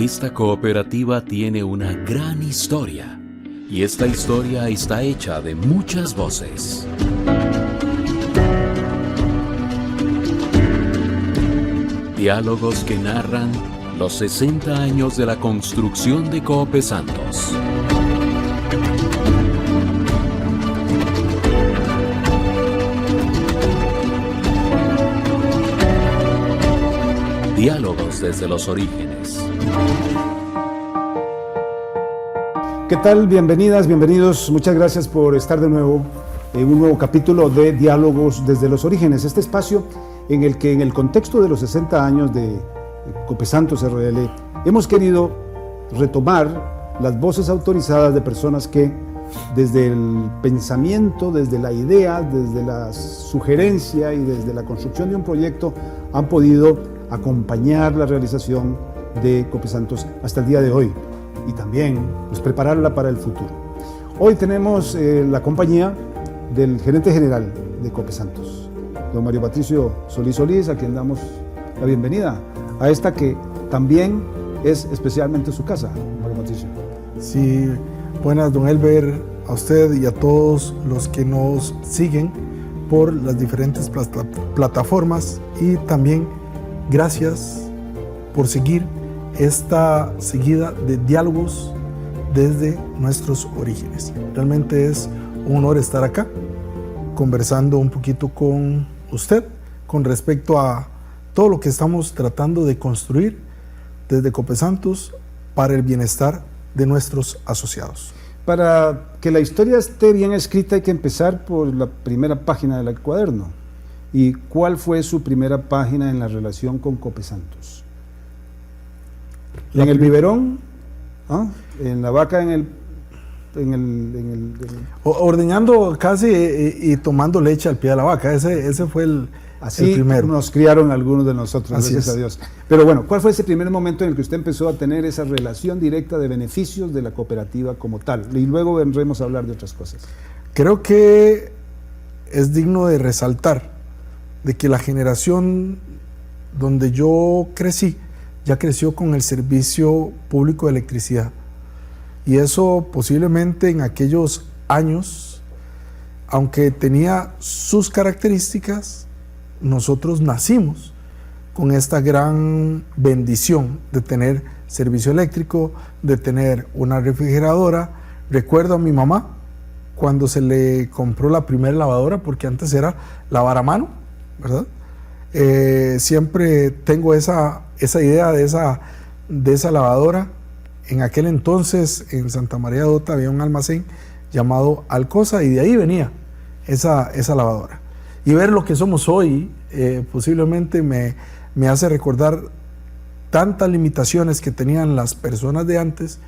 Esta cooperativa tiene una gran historia y esta historia está hecha de muchas voces. Diálogos que narran los 60 años de la construcción de Cope Santos. Diálogos desde los orígenes. ¿Qué tal? Bienvenidas, bienvenidos. Muchas gracias por estar de nuevo en un nuevo capítulo de Diálogos desde los orígenes. Este espacio en el que en el contexto de los 60 años de Cope Santos RL hemos querido retomar las voces autorizadas de personas que desde el pensamiento, desde la idea, desde la sugerencia y desde la construcción de un proyecto han podido acompañar la realización de Cope Santos hasta el día de hoy y también prepararla para el futuro. Hoy tenemos la compañía del gerente general de Cope Santos, don Mario Patricio Solís, a quien damos la bienvenida a esta que también es especialmente su casa, Mario Patricio. Sí, buenas, don Elber, a usted y a todos los que nos siguen por las diferentes plataformas y también gracias por seguir esta seguida de diálogos desde nuestros orígenes. Realmente es un honor estar acá conversando un poquito con usted con respecto a todo lo que estamos tratando de construir desde Cope Santos para el bienestar de nuestros asociados. Para que la historia esté bien escrita hay que empezar por la primera página del cuaderno. ¿Y cuál fue su primera página en la relación con Cope Santos? ¿En el biberón? ¿Ah? ¿En la vaca ordeñando casi y tomando leche al pie de la vaca? Ese fue el primero. Nos criaron algunos de nosotros, Así gracias a Dios. Pero bueno, ¿cuál fue ese primer momento en el que usted empezó a tener esa relación directa de beneficios de la cooperativa como tal? Y luego vendremos a hablar de otras cosas. Creo que es digno de resaltar de que la generación donde yo crecí ya creció con el servicio público de electricidad. Y eso posiblemente en aquellos años, aunque tenía sus características, nosotros nacimos con esta gran bendición de tener servicio eléctrico, de tener una refrigeradora. Recuerdo a mi mamá cuando se le compró la primera lavadora, porque antes era lavar a mano, ¿verdad? Siempre tengo esa idea de esa lavadora. En aquel entonces en Santa María de Dota había un almacén llamado Alcosa y de ahí venía esa lavadora. Y ver lo que somos hoy posiblemente me hace recordar tantas limitaciones que tenían las personas de antes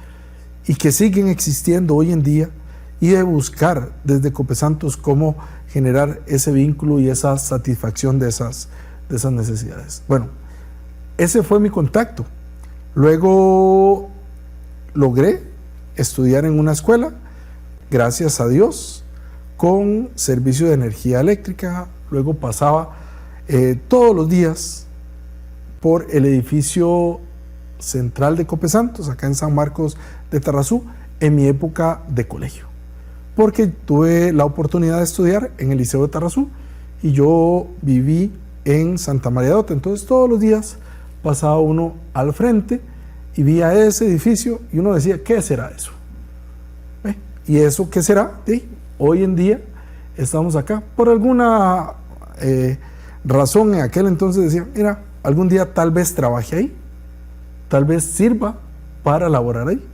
y que siguen existiendo hoy en día, y de buscar desde Cope Santos cómo generar ese vínculo y esa satisfacción de esas necesidades. Bueno, ese fue mi contacto. Luego logré estudiar en una escuela, gracias a Dios, con servicio de energía eléctrica. Luego pasaba todos los días por el edificio central de Cope Santos, acá en San Marcos de Tarrazú, en mi época de colegio, porque tuve la oportunidad de estudiar en el Liceo de Tarrazú y yo viví en Santa María de Dota. Entonces todos los días pasaba uno al frente y veía ese edificio y uno decía, ¿qué será eso? ¿Y eso qué será? Hoy en día estamos acá. Por alguna razón en aquel entonces decía, mira, algún día tal vez trabaje ahí, tal vez sirva para laborar ahí.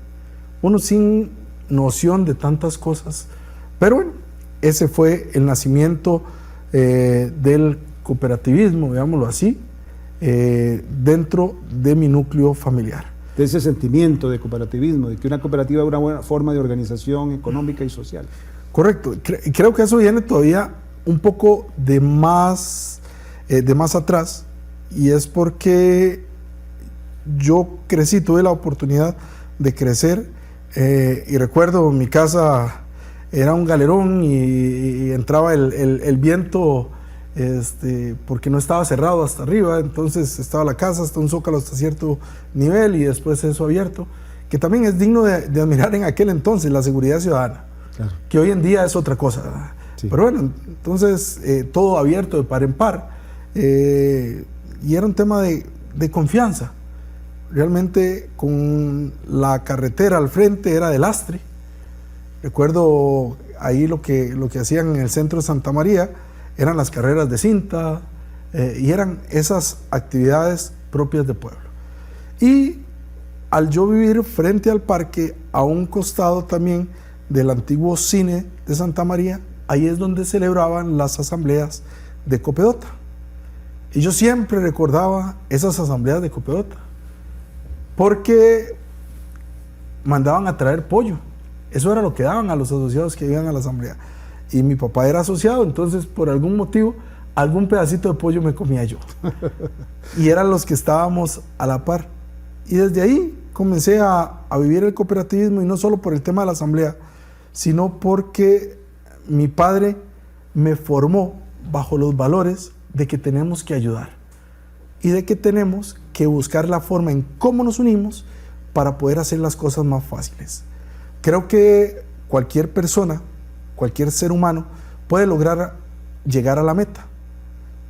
Uno sin noción de tantas cosas. Pero bueno, ese fue el nacimiento del cooperativismo, digámoslo así, dentro de mi núcleo familiar. De ese sentimiento de cooperativismo, de que una cooperativa es una buena forma de organización económica y social. Correcto. Creo que eso viene todavía un poco de más atrás, y es porque yo crecí, tuve la oportunidad de crecer, y recuerdo mi casa era un galerón y entraba el viento porque no estaba cerrado hasta arriba, entonces estaba la casa hasta un zócalo hasta cierto nivel y después eso abierto, que también es digno de admirar en aquel entonces, la seguridad ciudadana, claro, que hoy en día es otra cosa, ¿verdad? Sí. Pero bueno, entonces todo abierto de par en par, y era un tema de confianza. Realmente con la carretera al frente era de lastre. Recuerdo ahí lo que hacían en el centro de Santa María, eran las carreras de cinta, y eran esas actividades propias de pueblo. Y al yo vivir frente al parque, a un costado también del antiguo cine de Santa María, ahí es donde celebraban las asambleas de Copedota. Y yo siempre recordaba esas asambleas de Copedota, porque mandaban a traer pollo. Eso era lo que daban a los asociados que iban a la asamblea. Y mi papá era asociado, entonces por algún motivo, algún pedacito de pollo me comía yo. Y eran los que estábamos a la par. Y desde ahí comencé a vivir el cooperativismo, y no solo por el tema de la asamblea, sino porque mi padre me formó bajo los valores de que tenemos que ayudar y de que tenemos que buscar la forma en cómo nos unimos para poder hacer las cosas más fáciles. Creo que cualquier persona, cualquier ser humano puede lograr llegar a la meta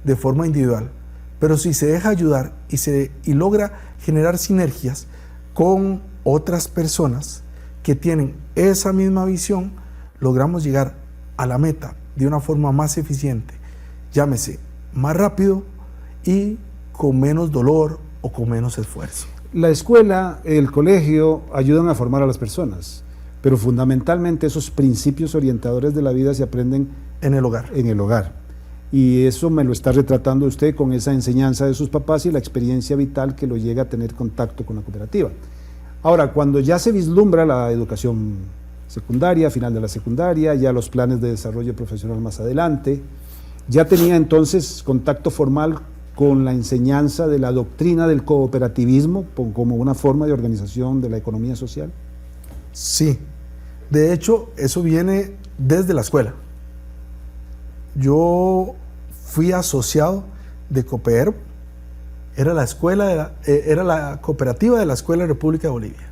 de forma individual, pero si se deja ayudar y logra generar sinergias con otras personas que tienen esa misma visión, logramos llegar a la meta de una forma más eficiente, llámese más rápido y con menos dolor o con menos esfuerzo. La escuela, el colegio ayudan a formar a las personas, pero fundamentalmente esos principios orientadores de la vida se aprenden en el hogar. En el hogar. Y eso me lo está retratando usted con esa enseñanza de sus papás y la experiencia vital que lo llega a tener contacto con la cooperativa. Ahora, cuando ya se vislumbra la educación secundaria, final de la secundaria, ya los planes de desarrollo profesional más adelante, ya tenía entonces contacto formal con la enseñanza de la doctrina del cooperativismo como una forma de organización de la economía social. Sí, de hecho eso viene desde la escuela. Yo fui asociado de Coopervo, era la cooperativa de la Escuela República de Bolivia.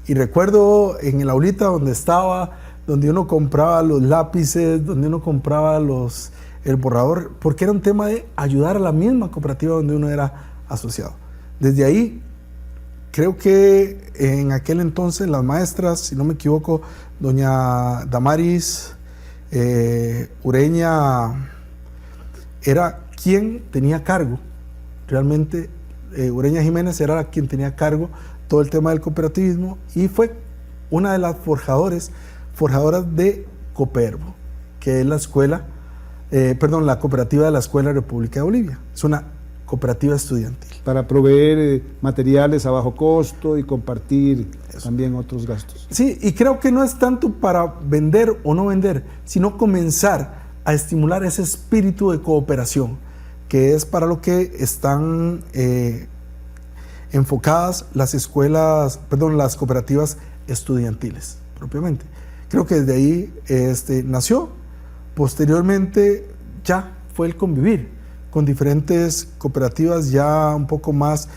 Y recuerdo en el aulita donde estaba, donde uno compraba los lápices, donde uno compraba el borrador, porque era un tema de ayudar a la misma cooperativa donde uno era asociado. Desde ahí, creo que en aquel entonces las maestras, si no me equivoco, doña Damaris Ureña era quien tenía cargo, realmente Ureña Jiménez era quien tenía cargo todo el tema del cooperativismo, y fue una de las forjadoras de Coopervo, que es la cooperativa de la Escuela República de Bolivia. Es una cooperativa estudiantil. Para proveer materiales a bajo costo y compartir también otros gastos. Sí, y creo que no es tanto para vender o no vender, sino comenzar a estimular ese espíritu de cooperación, que es para lo que están enfocadas las cooperativas estudiantiles, propiamente. Creo que desde ahí nació. Posteriormente ya fue el convivir con diferentes cooperativas ya un poco más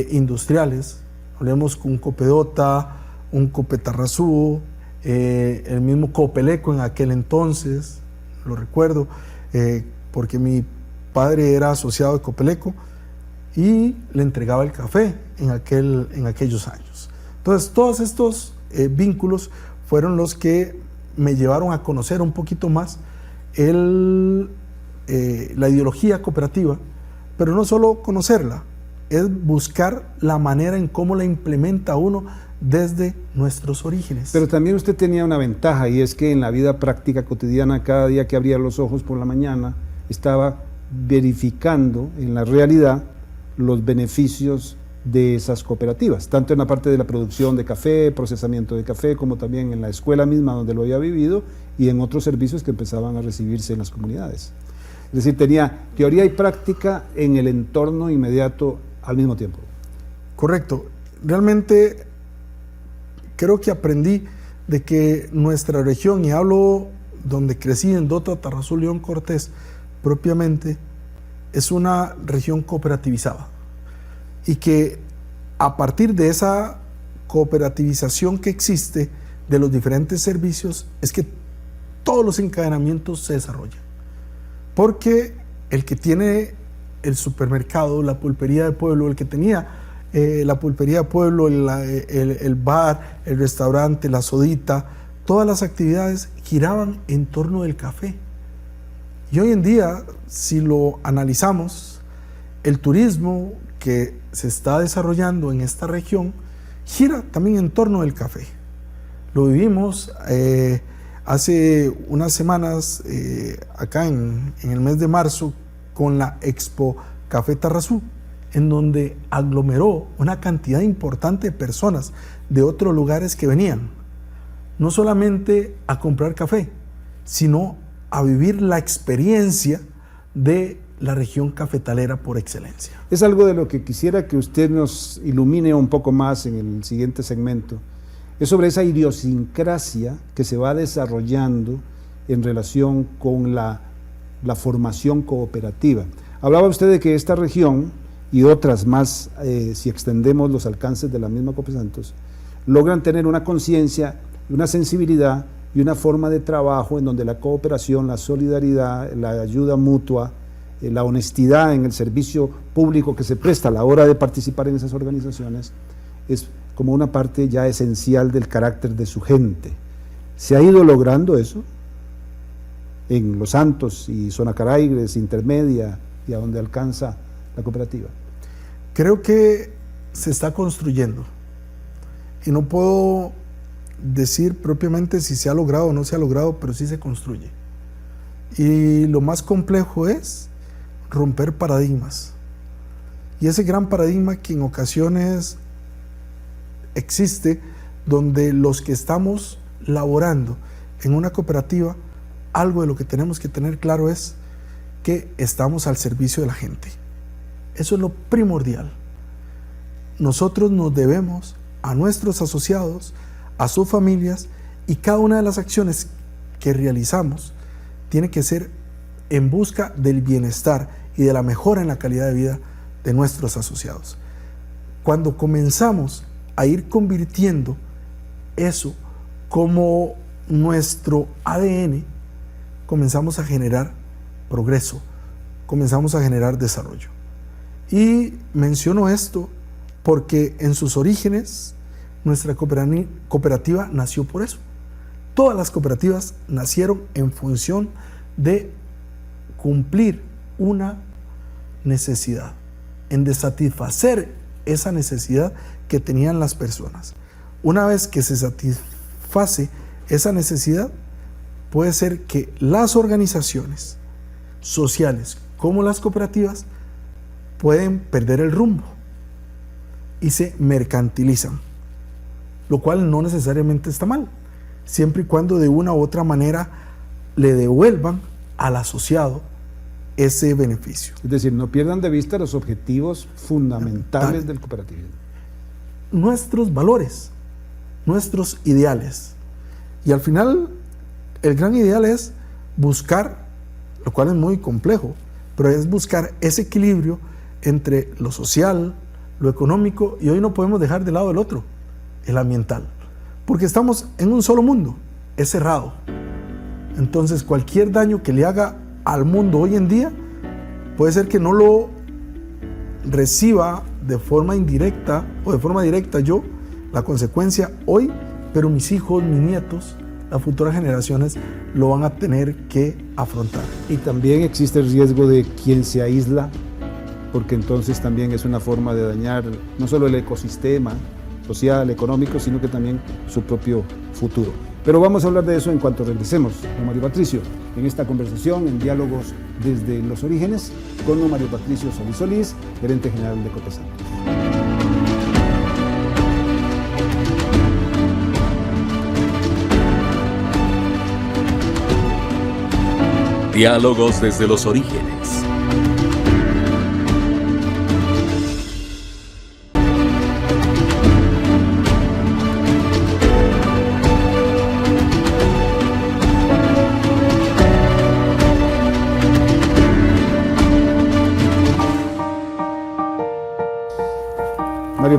industriales. Hablemos con un Copedota, un Copetarrazú, el mismo Copeleco en aquel entonces, lo recuerdo, porque mi padre era asociado de Copeleco y le entregaba el café en aquellos años. Entonces todos estos vínculos fueron los que me llevaron a conocer un poquito más la ideología cooperativa, pero no solo conocerla, es buscar la manera en cómo la implementa uno desde nuestros orígenes. Pero también usted tenía una ventaja, y es que en la vida práctica cotidiana, cada día que abría los ojos por la mañana, estaba verificando en la realidad los beneficios de esas cooperativas, tanto en la parte de la producción de café, procesamiento de café, como también en la escuela misma donde lo había vivido y en otros servicios que empezaban a recibirse en las comunidades. Es decir, tenía teoría y práctica en el entorno inmediato al mismo tiempo. Correcto. Realmente creo que aprendí de que nuestra región, y hablo donde crecí, en Dota, Tarrazú, León, Cortés, propiamente es una región cooperativizada y que a partir de esa cooperativización que existe de los diferentes servicios es que todos los encadenamientos se desarrollan. Porque el que tiene el supermercado, la pulpería de pueblo, el que tenía la pulpería de pueblo, el bar, el restaurante, la sodita, todas las actividades giraban en torno del café. Y hoy en día, si lo analizamos, el turismo que se está desarrollando en esta región gira también en torno del café. Lo vivimos hace unas semanas acá en el mes de marzo con la Expo Café Tarrazú, en donde aglomeró una cantidad importante de personas de otros lugares que venían, no solamente a comprar café, sino a vivir la experiencia de la región cafetalera por excelencia. Es algo de lo que quisiera que usted nos ilumine un poco más en el siguiente segmento. Es sobre esa idiosincrasia que se va desarrollando en relación con la formación cooperativa. Hablaba usted de que esta región y otras más, si extendemos los alcances de la misma Copesantos, logran tener una conciencia, una sensibilidad y una forma de trabajo en donde la cooperación, la solidaridad, la ayuda mutua, la honestidad en el servicio público que se presta a la hora de participar en esas organizaciones es como una parte ya esencial del carácter de su gente. ¿Se ha ido logrando eso en Los Santos y Zona Caraigres, Intermedia y a donde alcanza la cooperativa? Creo que se está construyendo y no puedo decir propiamente si se ha logrado o no se ha logrado, pero sí se construye. Y lo más complejo es romper paradigmas. Y ese gran paradigma que en ocasiones existe, donde los que estamos laborando en una cooperativa, algo de lo que tenemos que tener claro es que estamos al servicio de la gente. Eso es lo primordial. Nosotros nos debemos a nuestros asociados, a sus familias, y cada una de las acciones que realizamos tiene que ser en busca del bienestar y de la mejora en la calidad de vida de nuestros asociados. Cuando comenzamos a ir convirtiendo eso como nuestro ADN, comenzamos a generar progreso, comenzamos a generar desarrollo. Y menciono esto porque en sus orígenes nuestra cooperativa nació por eso. Todas las cooperativas nacieron en función de cumplir una necesidad, de satisfacer esa necesidad que tenían las personas. Una vez que se satisface esa necesidad, puede ser que las organizaciones sociales como las cooperativas pueden perder el rumbo y se mercantilizan, lo cual no necesariamente está mal, siempre y cuando de una u otra manera le devuelvan al asociado ese beneficio. Es decir, no pierdan de vista los objetivos fundamentales del cooperativismo. Nuestros valores, nuestros ideales. Y al final, el gran ideal es buscar, lo cual es muy complejo, pero es buscar ese equilibrio entre lo social, lo económico, y hoy no podemos dejar de lado el otro, el ambiental, porque estamos en un solo mundo, es cerrado. Entonces cualquier daño que le haga al mundo hoy en día puede ser que no lo reciba de forma indirecta o de forma directa yo, la consecuencia hoy, pero mis hijos, mis nietos, las futuras generaciones lo van a tener que afrontar. Y también existe el riesgo de quien se aísla, porque entonces también es una forma de dañar no solo el ecosistema social, económico, sino que también su propio futuro. Pero vamos a hablar de eso en cuanto regresemos, don Mario Patricio, en esta conversación en Diálogos desde los Orígenes con don Mario Patricio Solís Solís, gerente general de Copesantos. Diálogos desde los Orígenes.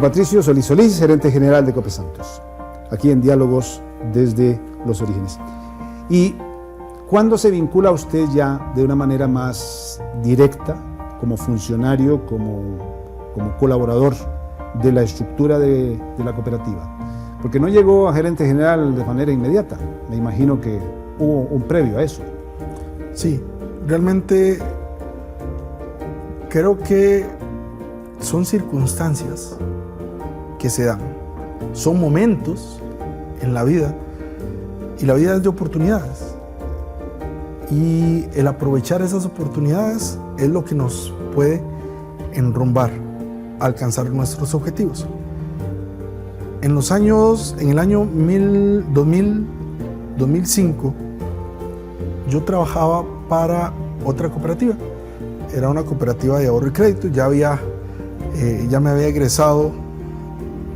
Patricio Solís Solís, gerente general de Cope Santos, aquí en Diálogos desde los Orígenes. ¿Y cuándo se vincula usted ya de una manera más directa, como funcionario, como colaborador de la estructura de la cooperativa? Porque no llegó a gerente general de manera inmediata, me imagino que hubo un previo a eso. Sí, realmente creo que son circunstancias que se dan, son momentos en la vida, y la vida es de oportunidades, y el aprovechar esas oportunidades es lo que nos puede enrumbar a alcanzar nuestros objetivos. En el año 2005, yo trabajaba para otra cooperativa. Era una cooperativa de ahorro y crédito. Ya me había egresado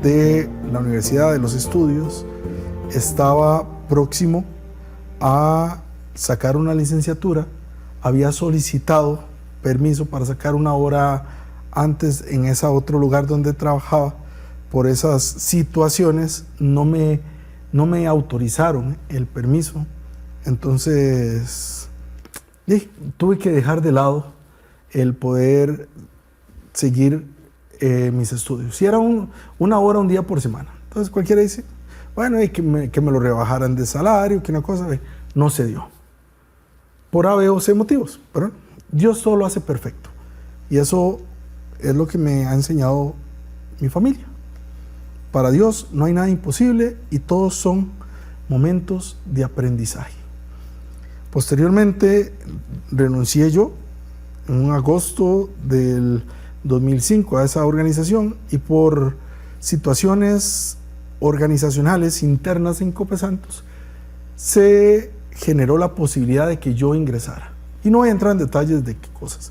de la Universidad de los Estudios. Estaba próximo a sacar una licenciatura. Había solicitado permiso para sacar una hora antes en ese otro lugar donde trabajaba. Por esas situaciones no me autorizaron el permiso. Entonces tuve que dejar de lado el poder seguir mis estudios. Si era una hora, un día por semana. Entonces cualquiera dice, bueno, que me lo rebajaran de salario, que una cosa, no se dio. Por A, B o C motivos. Pero Dios todo lo hace perfecto. Y eso es lo que me ha enseñado mi familia. Para Dios no hay nada imposible y todos son momentos de aprendizaje. Posteriormente renuncié yo en agosto del 2005 a esa organización, y por situaciones organizacionales internas en Cope Santos se generó la posibilidad de que yo ingresara. Y no voy a entrar en detalles de qué cosas.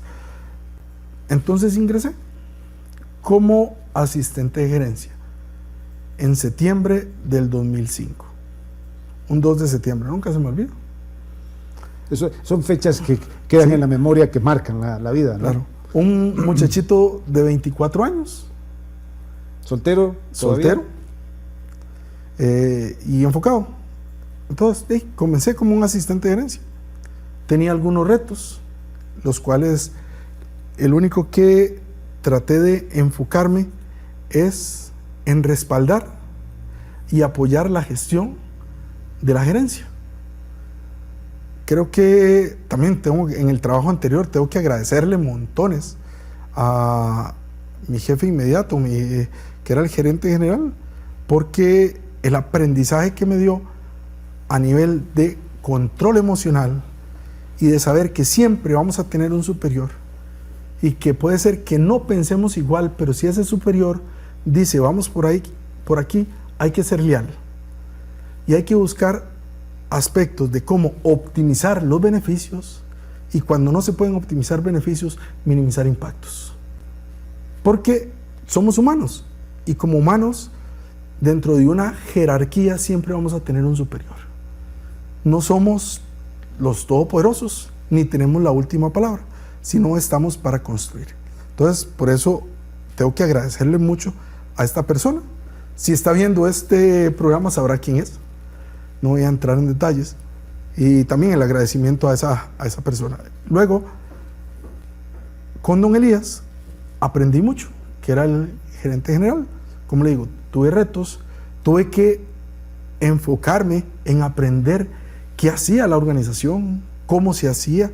Entonces ingresé como asistente de gerencia en septiembre del 2005. Un 2 de septiembre, nunca se me olvida. Eso son fechas que quedan en la memoria, que marcan la vida, ¿no? Claro. Un muchachito de 24 años. ¿Soltero? Soltero. Y enfocado. Entonces, comencé como un asistente de gerencia. Tenía algunos retos, los cuales el único que traté de enfocarme es en respaldar y apoyar la gestión de la gerencia. Creo que también en el trabajo anterior tengo que agradecerle montones a mi jefe inmediato, que era el gerente general, porque el aprendizaje que me dio a nivel de control emocional y de saber que siempre vamos a tener un superior, y que puede ser que no pensemos igual, pero si ese superior dice vamos por ahí, por aquí, hay que ser leal y hay que buscar aspectos de cómo optimizar los beneficios, y cuando no se pueden optimizar beneficios, minimizar impactos, porque somos humanos, y como humanos dentro de una jerarquía siempre vamos a tener un superior. No somos los todopoderosos ni tenemos la última palabra, sino estamos para construir. Entonces, por eso tengo que agradecerle mucho a esta persona. Si está viendo este programa sabrá quién es. No voy a entrar en detalles. Y también el agradecimiento a esa persona. Luego, con don Elías, aprendí mucho, que era el gerente general. Como le digo, tuve retos, tuve que enfocarme en aprender qué hacía la organización, cómo se hacía.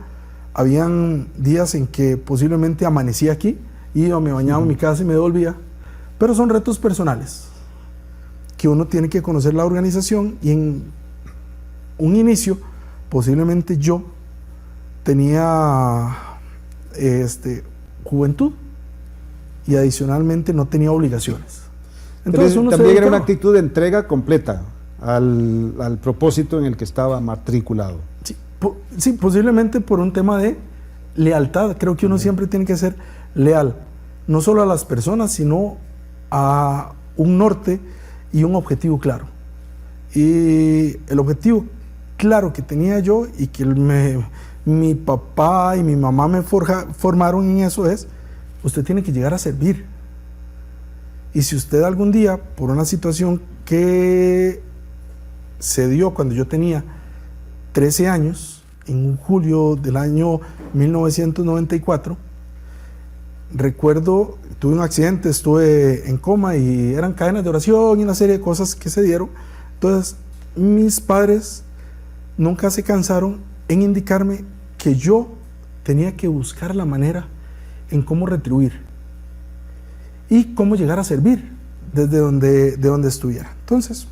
Habían días en que posiblemente amanecía aquí, iba, me bañaba en mi casa y me devolvía. Pero son retos personales, que uno tiene que conocer la organización, y en un inicio, posiblemente yo tenía juventud y adicionalmente no tenía obligaciones. Entonces uno también era una actitud de entrega completa al propósito en el que estaba matriculado. Sí, posiblemente por un tema de lealtad. Creo que uno siempre tiene que ser leal, no solo a las personas, sino a un norte y un objetivo claro. Y el objetivo claro que tenía yo, y que mi papá y mi mamá me formaron en eso, es: usted tiene que llegar a servir. Y si usted algún día, por una situación que se dio cuando yo tenía 13 años, en un julio del año 1994, recuerdo, tuve un accidente, estuve en coma y eran cadenas de oración y una serie de cosas que se dieron. Entonces, mis padres nunca se cansaron en indicarme que yo tenía que buscar la manera en cómo retribuir y cómo llegar a servir de donde estuviera. Entonces,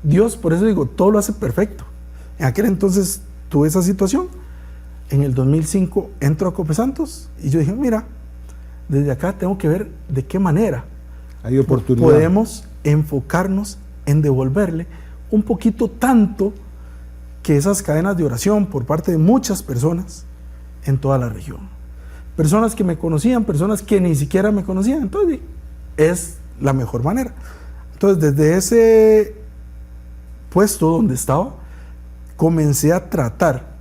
Dios, por eso digo, todo lo hace perfecto. En aquel entonces tuve esa situación. En el 2005 entro a Copesantos y yo dije, mira, desde acá tengo que ver de qué manera hay oportunidad. Podemos enfocarnos en devolverle un poquito tanto que esas cadenas de oración por parte de muchas personas en toda la región. Personas que me conocían, personas que ni siquiera me conocían. Entonces, es la mejor manera. Entonces, desde ese puesto donde estaba, comencé a tratar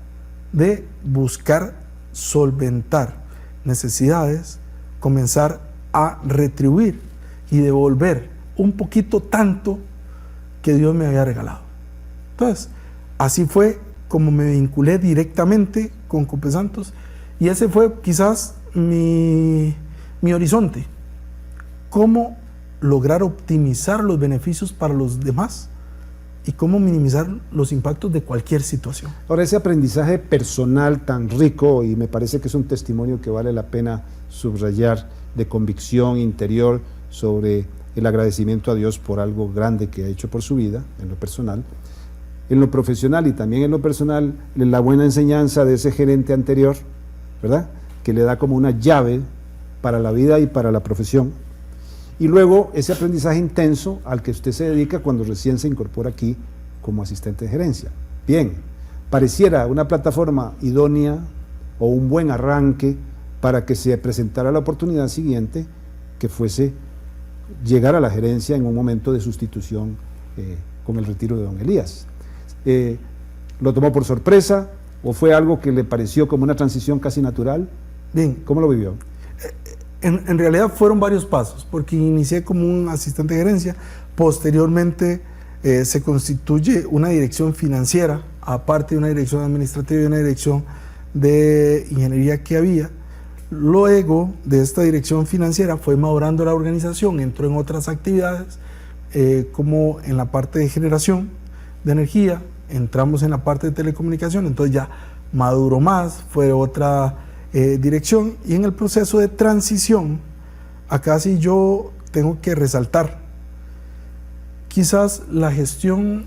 de buscar solventar necesidades, comenzar a retribuir y devolver un poquito tanto que Dios me había regalado. Entonces, así fue como me vinculé directamente con Copesantos, y ese fue quizás mi horizonte. Cómo lograr optimizar los beneficios para los demás y cómo minimizar los impactos de cualquier situación. Ahora, ese aprendizaje personal tan rico, y me parece que es un testimonio que vale la pena subrayar, de convicción interior sobre el agradecimiento a Dios por algo grande que ha hecho por su vida, en lo personal, en lo profesional y también en lo personal, la buena enseñanza de ese gerente anterior, ¿verdad?, que le da como una llave para la vida y para la profesión. Y luego ese aprendizaje intenso al que usted se dedica cuando recién se incorpora aquí como asistente de gerencia. Bien, pareciera una plataforma idónea o un buen arranque para que se presentara la oportunidad siguiente, que fuese llegar a la gerencia en un momento de sustitución con el retiro de don Elías. ¿Lo tomó por sorpresa o fue algo que le pareció como una transición casi natural? Bien, ¿Cómo lo vivió? En realidad fueron varios pasos, porque inicié como un asistente de gerencia, posteriormente se constituye una dirección financiera, aparte de una dirección administrativa y una dirección de ingeniería que había. Luego de esta dirección financiera fue madurando la organización, entró en otras actividades, como en la parte de generación de energía, entramos en la parte de telecomunicación, entonces ya maduró más, fue otra dirección, y en el proceso de transición, acá sí yo tengo que resaltar quizás la gestión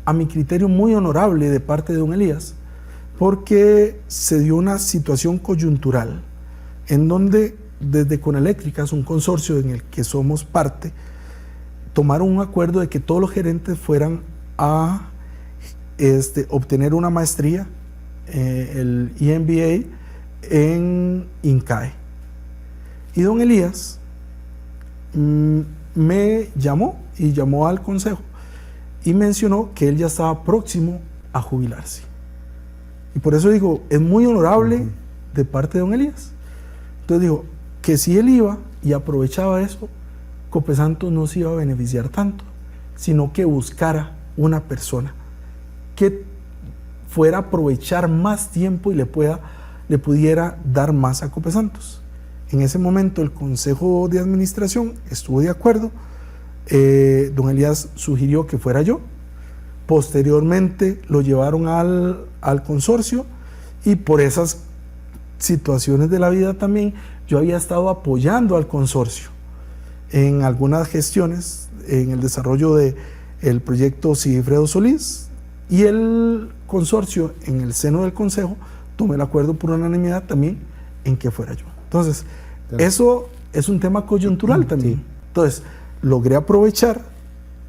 a mi criterio muy honorable de parte de don Elías, porque se dio una situación coyuntural en donde desde Coneléctricas, un consorcio en el que somos parte, tomaron un acuerdo de que todos los gerentes fueran a obtener una maestría, el EMBA en INCAE. Y don Elías me llamó y llamó al consejo y mencionó que él ya estaba próximo a jubilarse. Y por eso digo, es muy honorable de parte de don Elías. Entonces digo, que si él iba y aprovechaba eso, Copesantos no se iba a beneficiar tanto, sino que buscara una persona que fuera a aprovechar más tiempo y le pudiera dar más a Copesantos. En ese momento el Consejo de Administración estuvo de acuerdo, don Elías sugirió que fuera yo, posteriormente lo llevaron al consorcio, y por esas situaciones de la vida también yo había estado apoyando al consorcio en algunas gestiones, en el desarrollo del proyecto Sigifredo Solís, y el consorcio en el seno del consejo tomó el acuerdo por unanimidad también en que fuera yo. Entonces, claro, eso es un tema coyuntural también. Sí. Entonces, logré aprovechar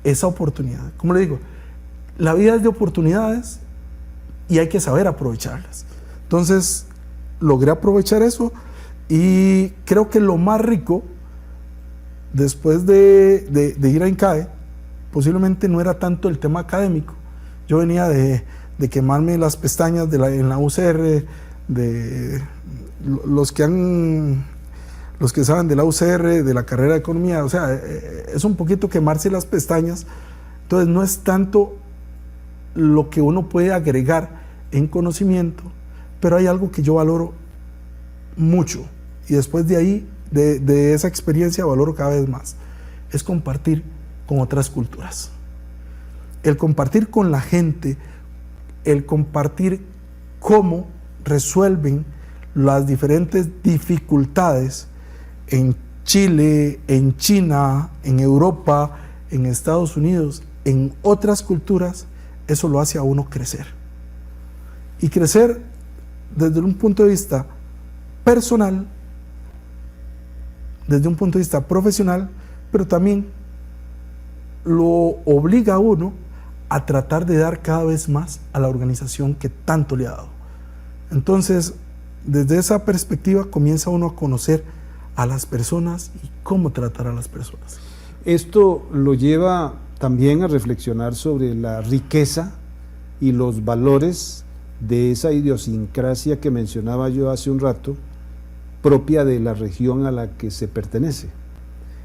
esa oportunidad. Como le digo, la vida es de oportunidades y hay que saber aprovecharlas. Entonces, logré aprovechar eso, y creo que lo más rico después de ir a INCAE posiblemente no era tanto el tema académico. Yo venía de quemarme las pestañas en la UCR, de los que los que saben de la UCR, de la carrera de economía, o sea, es un poquito quemarse las pestañas. Entonces no es tanto lo que uno puede agregar en conocimiento, pero hay algo que yo valoro mucho, y después de ahí, de esa experiencia, valoro cada vez más, es compartir con otras culturas. El compartir con la gente, el compartir cómo resuelven las diferentes dificultades en Chile, en China, en Europa, en Estados Unidos, en otras culturas, eso lo hace a uno crecer. Y crecer desde un punto de vista personal, desde un punto de vista profesional, pero también lo obliga a uno a tratar de dar cada vez más a la organización que tanto le ha dado. Entonces, desde esa perspectiva comienza uno a conocer a las personas y cómo tratar a las personas. Esto lo lleva también a reflexionar sobre la riqueza y los valores de esa idiosincrasia que mencionaba yo hace un rato, propia de la región a la que se pertenece.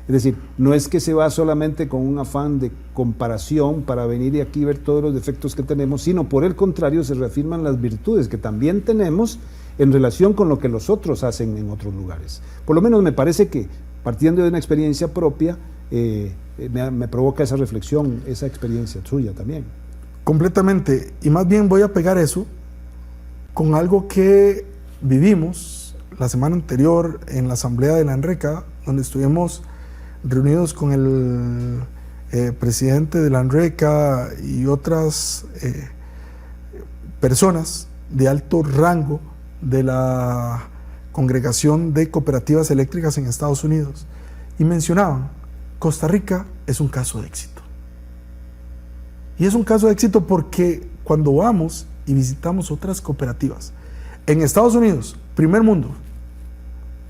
Es decir, no es que se va solamente con un afán de comparación para venir y aquí ver todos los defectos que tenemos, sino por el contrario se reafirman las virtudes que también tenemos en relación con lo que los otros hacen en otros lugares. Por lo menos me parece que, partiendo de una experiencia propia, me provoca esa reflexión, esa experiencia suya también. Completamente, y más bien voy a pegar eso con algo que vivimos la semana anterior en la asamblea de la ANRECA, donde estuvimos reunidos con el presidente de la ANRECA y otras personas de alto rango de la Congregación de Cooperativas Eléctricas en Estados Unidos, y mencionaban, Costa Rica es un caso de éxito. Y es un caso de éxito porque cuando vamos y visitamos otras cooperativas, en Estados Unidos, primer mundo,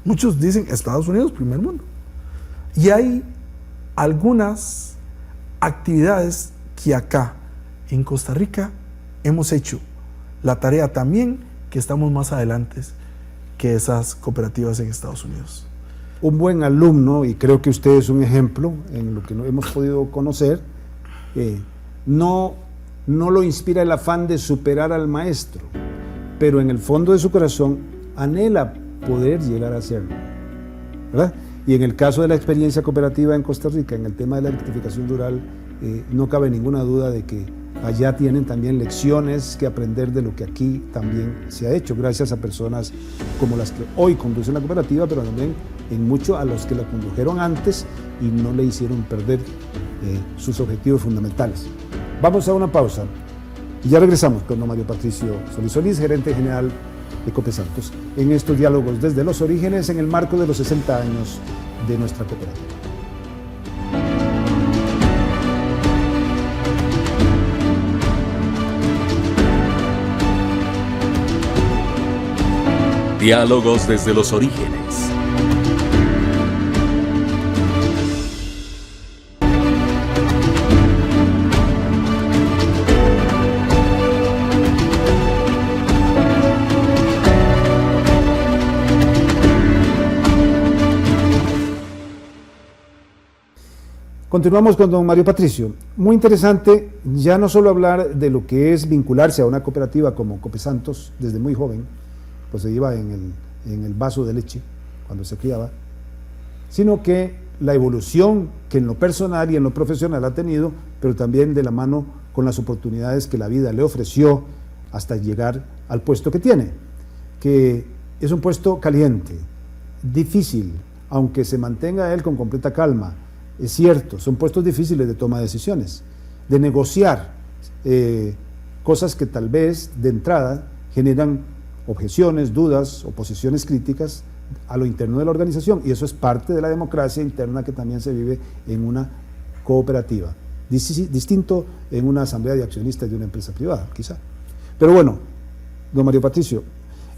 muchos dicen Estados Unidos, primer mundo, y hay algunas actividades que acá en Costa Rica hemos hecho la tarea también, que estamos más adelante que esas cooperativas en Estados Unidos. Un buen alumno, y creo que usted es un ejemplo en lo que hemos podido conocer, no lo inspira el afán de superar al maestro, pero en el fondo de su corazón anhela poder llegar a hacerlo, ¿verdad? Y en el caso de la experiencia cooperativa en Costa Rica, en el tema de la electrificación rural, no cabe ninguna duda de que allá tienen también lecciones que aprender de lo que aquí también se ha hecho, gracias a personas como las que hoy conducen la cooperativa, pero también en mucho a los que la condujeron antes y no le hicieron perder sus objetivos fundamentales. Vamos a una pausa y ya regresamos con don Mario Patricio Solís, gerente general de Copesantos, en estos diálogos desde los orígenes en el marco de los 60 años de nuestra cooperativa. Diálogos desde los orígenes. Continuamos con don Mario Patricio. Muy interesante ya no solo hablar de lo que es vincularse a una cooperativa como Copesantos desde muy joven, pues se iba en el vaso de leche cuando se criaba, sino que la evolución que en lo personal y en lo profesional ha tenido, pero también de la mano con las oportunidades que la vida le ofreció hasta llegar al puesto que tiene, que es un puesto caliente, difícil, aunque se mantenga él con completa calma. Es cierto, son puestos difíciles de toma de decisiones, de negociar cosas que tal vez de entrada generan objeciones, dudas, oposiciones críticas a lo interno de la organización, y eso es parte de la democracia interna que también se vive en una cooperativa, distinto en una asamblea de accionistas de una empresa privada, quizá. Pero bueno, don Mario Patricio,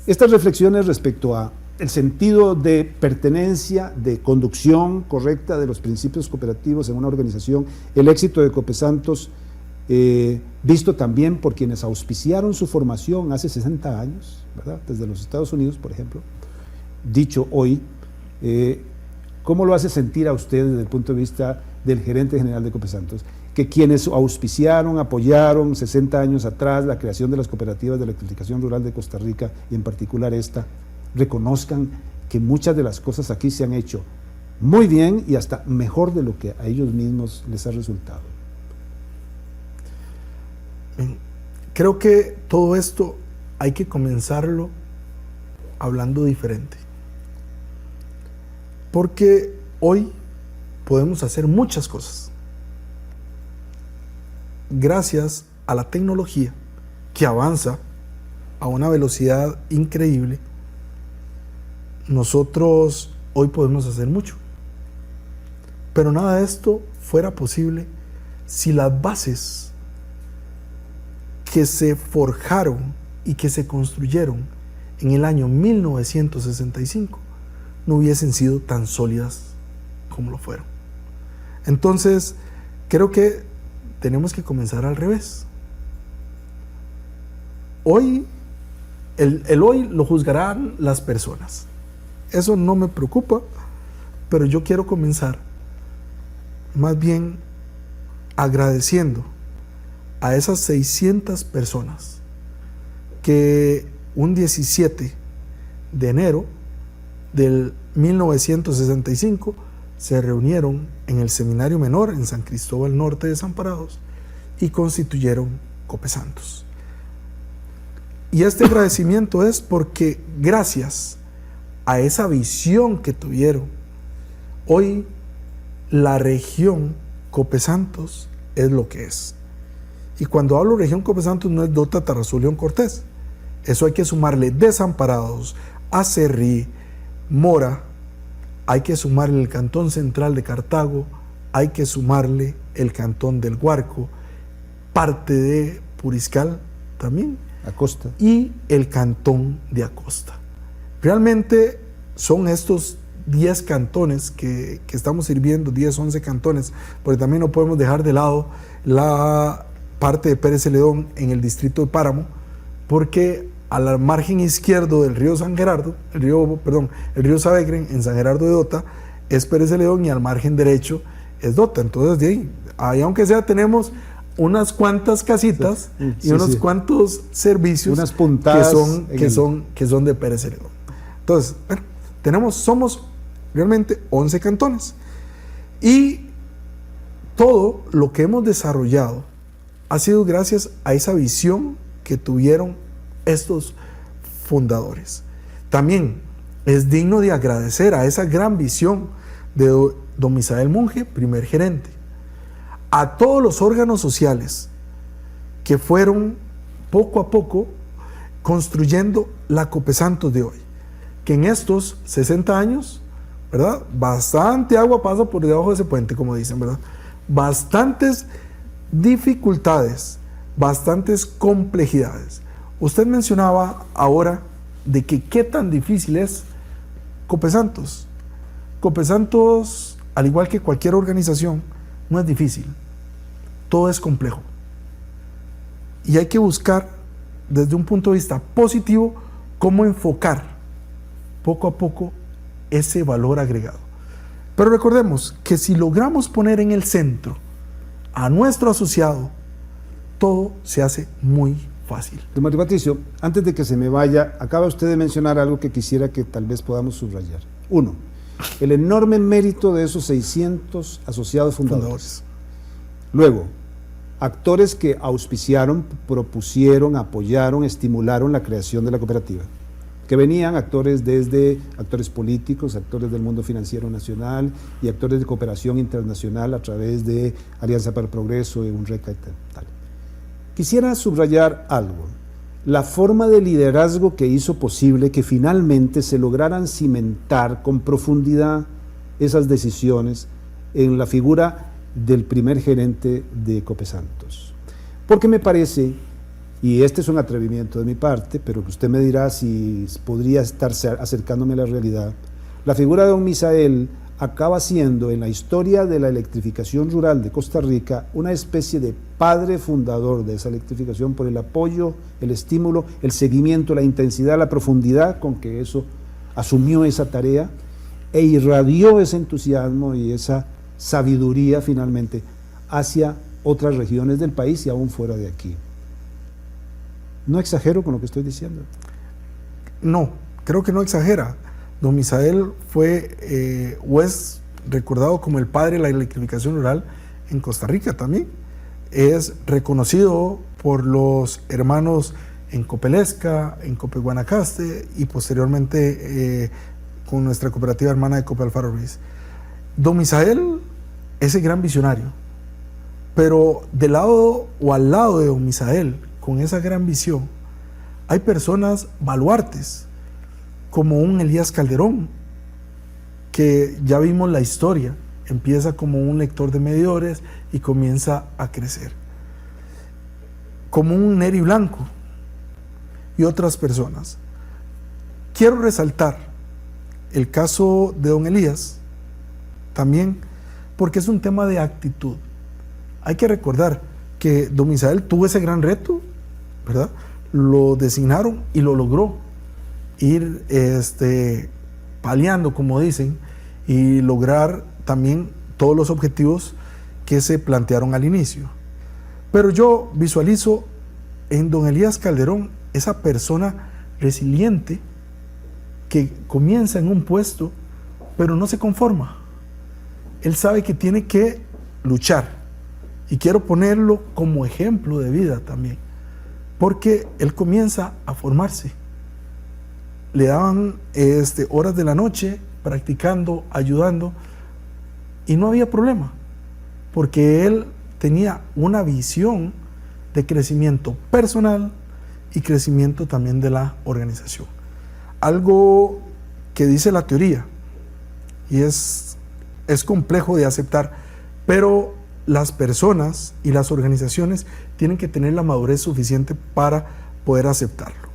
estas reflexiones respecto a el sentido de pertenencia, de conducción correcta de los principios cooperativos en una organización, el éxito de Copesantos, visto también por quienes auspiciaron su formación hace 60 años, ¿verdad? Desde los Estados Unidos, por ejemplo, dicho hoy, ¿Cómo lo hace sentir a usted desde el punto de vista del gerente general de Copesantos? Que quienes auspiciaron, apoyaron 60 años atrás la creación de las cooperativas de electrificación rural de Costa Rica, y en particular esta, reconozcan que muchas de las cosas aquí se han hecho muy bien y hasta mejor de lo que a ellos mismos les ha resultado. Creo que todo esto hay que comenzarlo hablando diferente. Porque hoy podemos hacer muchas cosas. Gracias a la tecnología que avanza a una velocidad increíble, nosotros hoy podemos hacer mucho. Pero nada de esto fuera posible si las bases que se forjaron y que se construyeron en el año 1965 no hubiesen sido tan sólidas como lo fueron. Entonces, creo que tenemos que comenzar al revés. Hoy, el hoy lo juzgarán las personas. Eso no me preocupa, pero yo quiero comenzar más bien agradeciendo a esas 600 personas que un 17 de enero del 1965 se reunieron en el Seminario Menor en San Cristóbal Norte de Desamparados y constituyeron Copesantos. Y este agradecimiento es porque gracias a esa visión que tuvieron, hoy la región Copesantos es lo que es. Y cuando hablo región Copesantos no es Dota, Tarrazú, León, Cortés. Eso hay que sumarle Desamparados, Acerrí, Mora, hay que sumarle el Cantón Central de Cartago, hay que sumarle el Cantón del Guarco, parte de Puriscal también, Acosta, y el Cantón de Acosta. Realmente son estos 10 cantones que estamos sirviendo, 10, 11 cantones, porque también no podemos dejar de lado la parte de Pérez Celedón en el distrito de Páramo, porque al margen izquierdo del río San Gerardo, el río Sabegren, en San Gerardo de Dota, es Pérez Celedón, y al margen derecho es Dota. Entonces, de ahí aunque sea, tenemos unas cuantas casitas y unos cuantos servicios, unas puntadas que son de Pérez Celedón. Entonces, bueno, somos realmente 11 cantones. Y todo lo que hemos desarrollado ha sido gracias a esa visión que tuvieron estos fundadores. También es digno de agradecer a esa gran visión de don Misael Monge, primer gerente, a todos los órganos sociales que fueron poco a poco construyendo la Copesantos de hoy, que en estos 60 años, ¿verdad? Bastante agua pasa por debajo de ese puente, como dicen, ¿verdad? Bastantes dificultades, bastantes complejidades. Usted mencionaba ahora de que qué tan difícil es Copesantos. Copesantos, al igual que cualquier organización, no es difícil. Todo es complejo. Y hay que buscar, desde un punto de vista positivo, cómo enfocar poco a poco ese valor agregado. Pero recordemos que si logramos poner en el centro a nuestro asociado, todo se hace muy fácil. Don Mario Patricio, antes de que se me vaya, acaba usted de mencionar algo que quisiera que tal vez podamos subrayar. Uno, el enorme mérito de esos 600 asociados fundadores. Luego, actores que auspiciaron, propusieron, apoyaron, estimularon la creación de la cooperativa, que venían desde actores políticos, actores del mundo financiero nacional y actores de cooperación internacional a través de Alianza para el Progreso, UNRECA y tal. Quisiera subrayar algo, la forma de liderazgo que hizo posible que finalmente se lograran cimentar con profundidad esas decisiones en la figura del primer gerente de Copesantos. Porque me parece, y este es un atrevimiento de mi parte, pero que usted me dirá si podría estar acercándome a la realidad, la figura de don Misael acaba siendo en la historia de la electrificación rural de Costa Rica una especie de padre fundador de esa electrificación por el apoyo, el estímulo, el seguimiento, la intensidad, la profundidad con que eso asumió esa tarea e irradió ese entusiasmo y esa sabiduría finalmente hacia otras regiones del país y aún fuera de aquí. ¿No exagero con lo que estoy diciendo? No, creo que no exagera. Don Misael fue o es recordado como el padre de la electrificación rural en Costa Rica también. Es reconocido por los hermanos en Copelesca, en Copeguanacaste y posteriormente con nuestra cooperativa hermana de Cope Alfaro Ruiz. Don Misael es el gran visionario, pero del lado o al lado de Don Misael, con esa gran visión, hay personas baluartes, como un Elías Calderón, que ya vimos la historia, empieza como un lector de medidores y comienza a crecer. Como un Neri Blanco y otras personas. Quiero resaltar el caso de don Elías también porque es un tema de actitud. Hay que recordar que don Misael tuvo ese gran reto, ¿verdad? Lo designaron y lo logró ir paliando, como dicen, y lograr también todos los objetivos que se plantearon al inicio. Pero yo visualizo en don Elías Calderón esa persona resiliente que comienza en un puesto, pero no se conforma. Él sabe que tiene que luchar, y quiero ponerlo como ejemplo de vida también, porque él comienza a formarse. Le daban horas de la noche practicando, ayudando, y no había problema, porque él tenía una visión de crecimiento personal y crecimiento también de la organización. Algo que dice la teoría, y es complejo de aceptar, pero las personas y las organizaciones tienen que tener la madurez suficiente para poder aceptarlo.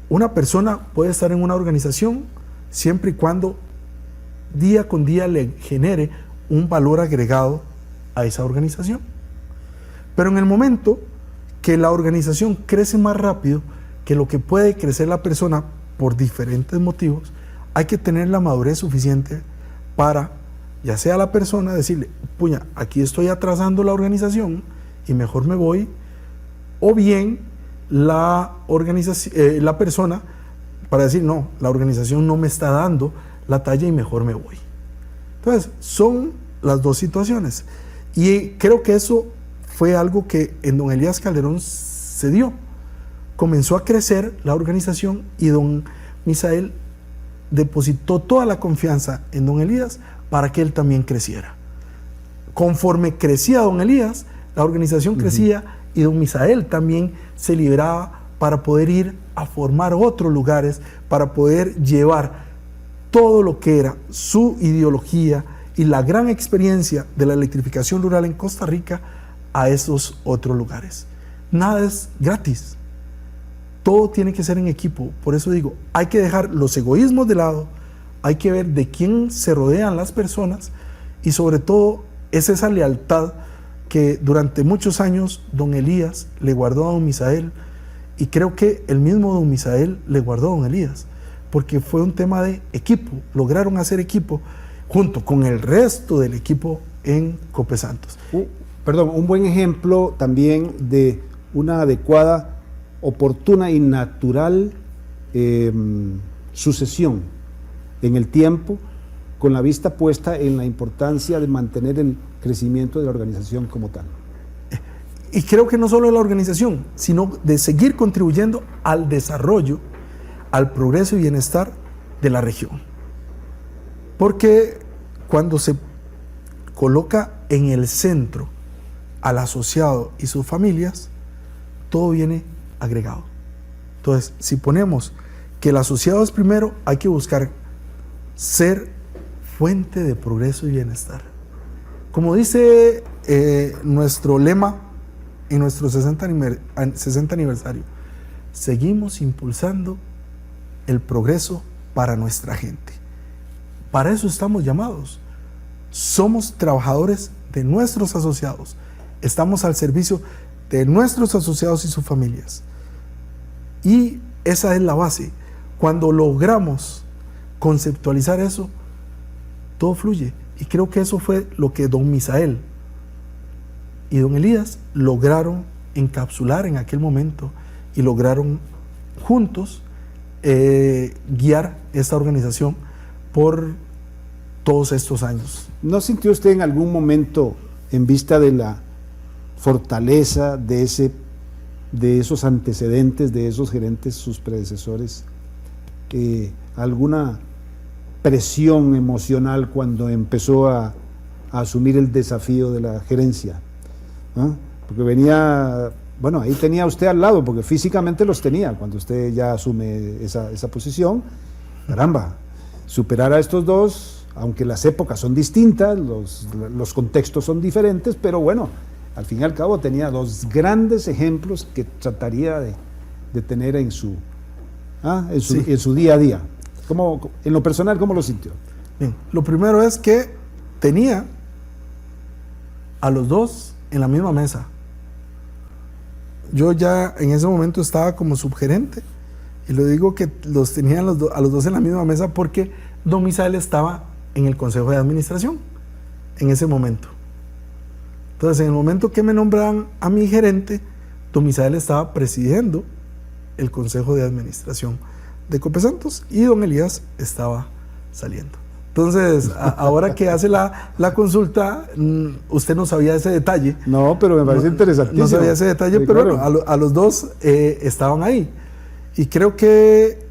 Una persona puede estar en una organización siempre y cuando día con día le genere un valor agregado a esa organización. Pero en el momento que la organización crece más rápido que lo que puede crecer la persona por diferentes motivos, hay que tener la madurez suficiente para, ya sea la persona, decirle, puña, aquí estoy atrasando la organización y mejor me voy, o bien la persona para decir, no, la organización no me está dando la talla y mejor me voy. Entonces, son las dos situaciones. Y creo que eso fue algo que en don Elías Calderón se dio. Comenzó a crecer la organización y don Misael depositó toda la confianza en don Elías para que él también creciera. Conforme crecía don Elías, la organización crecía y don Misael también se liberaba para poder ir a formar otros lugares, para poder llevar todo lo que era su ideología y la gran experiencia de la electrificación rural en Costa Rica a esos otros lugares. Nada es gratis. Todo tiene que ser en equipo. Por eso digo, hay que dejar los egoísmos de lado, hay que ver de quién se rodean las personas y sobre todo es esa lealtad que durante muchos años don Elías le guardó a don Misael, y creo que el mismo don Misael le guardó a don Elías, porque fue un tema de equipo, lograron hacer equipo junto con el resto del equipo en Cope Santos. Un buen ejemplo también de una adecuada, oportuna y natural sucesión en el tiempo, con la vista puesta en la importancia de mantener el crecimiento de la organización como tal. Y creo que no solo de la organización, sino de seguir contribuyendo al desarrollo, al progreso y bienestar de la región. Porque cuando se coloca en el centro al asociado y sus familias, todo viene agregado. Entonces, si ponemos que el asociado es primero, hay que buscar ser fuente de progreso y bienestar. Como dice nuestro lema en nuestro 60 aniversario, seguimos impulsando el progreso para nuestra gente. Para eso estamos llamados. Somos trabajadores de nuestros asociados. Estamos al servicio de nuestros asociados y sus familias. Y esa es la base. Cuando logramos conceptualizar eso, todo fluye. Y creo que eso fue lo que don Misael y don Elías lograron encapsular en aquel momento y lograron juntos guiar esta organización por todos estos años. ¿No sintió usted en algún momento, en vista de la fortaleza de esos antecedentes, de esos gerentes, sus predecesores, alguna presión emocional cuando empezó a asumir el desafío de la gerencia? ¿Ah? Porque venía, bueno, ahí tenía usted al lado, porque físicamente los tenía cuando usted ya asume esa posición. Caramba, superar a estos dos, aunque las épocas son distintas, los contextos son diferentes, pero bueno, al fin y al cabo tenía dos grandes ejemplos que trataría de tener en su día a día. En lo personal, ¿cómo lo sintió? Bien, lo primero es que tenía a los dos en la misma mesa. Yo ya en ese momento estaba como subgerente, y lo digo que los tenía a los dos en la misma mesa porque don Misael estaba en el consejo de administración en ese momento. Entonces, en el momento que me nombraban a mi gerente, don Misael estaba presidiendo el consejo de administración de Copesantos y don Elías estaba saliendo. Entonces, ahora que hace la consulta, usted no sabía ese detalle. No, pero me parece interesantísimo. No sabía ese detalle, sí, pero claro. bueno, a los dos estaban ahí. Y creo que,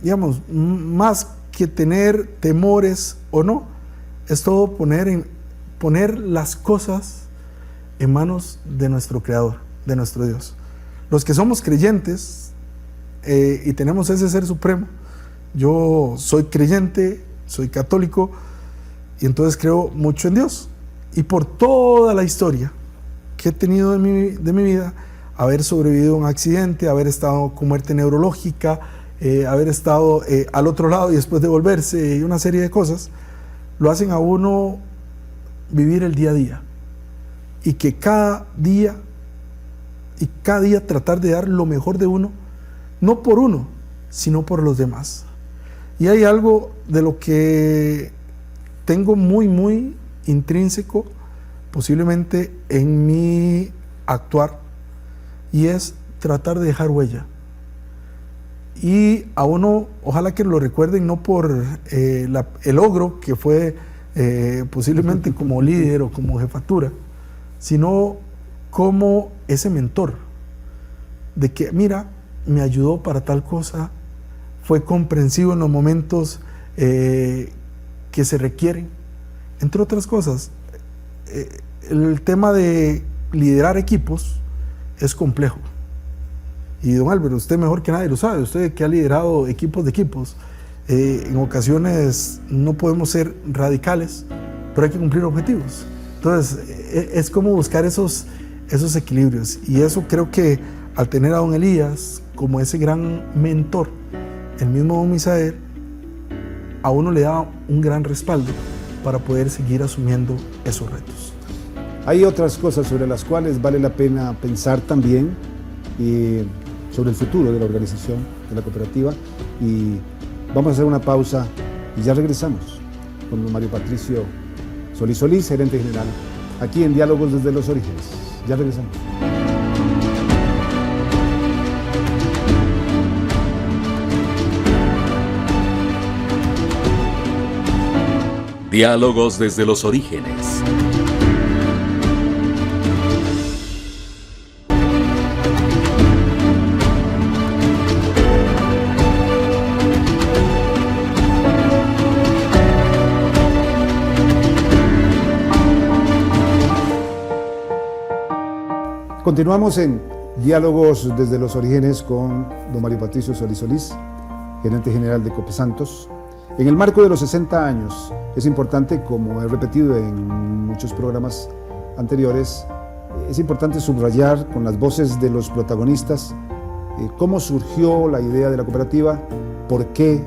digamos, más que tener temores o no, es todo poner las cosas en manos de nuestro Creador, de nuestro Dios. Los que somos creyentes y tenemos ese ser supremo, yo soy creyente, soy católico, y entonces creo mucho en Dios. Y por toda la historia que he tenido de mi vida, haber sobrevivido a un accidente, haber estado con muerte neurológica, haber estado al otro lado y después devolverse, y una serie de cosas, lo hacen a uno vivir el día a día. Y que cada día tratar de dar lo mejor de uno, no por uno, sino por los demás. Y hay algo de lo que tengo muy, muy intrínseco, posiblemente en mi actuar, y es tratar de dejar huella. Y a uno, ojalá que lo recuerden no por el logro que fue posiblemente como líder o como jefatura, sino como ese mentor, de que mira, me ayudó para tal cosa, fue comprensivo en los momentos que se requieren, entre otras cosas. El tema de liderar equipos es complejo. Y don Álvaro, usted mejor que nadie lo sabe, usted que ha liderado equipos de equipos, en ocasiones no podemos ser radicales, pero hay que cumplir objetivos. Entonces, es como buscar esos equilibrios. Y eso creo que al tener a don Elías como ese gran mentor, el mismo don Misael, a uno le da un gran respaldo para poder seguir asumiendo esos retos. Hay otras cosas sobre las cuales vale la pena pensar también, sobre el futuro de la organización, de la cooperativa, y vamos a hacer una pausa y ya regresamos con don Mario Patricio Solís Solís, gerente general, aquí en Diálogos desde los Orígenes. Ya regresamos. Diálogos desde los Orígenes. Continuamos en Diálogos desde los Orígenes con don Mario Patricio Solís Solís, gerente general de Copesantos. En el marco de los 60 años, es importante, como he repetido en muchos programas anteriores, es importante subrayar con las voces de los protagonistas cómo surgió la idea de la cooperativa, por qué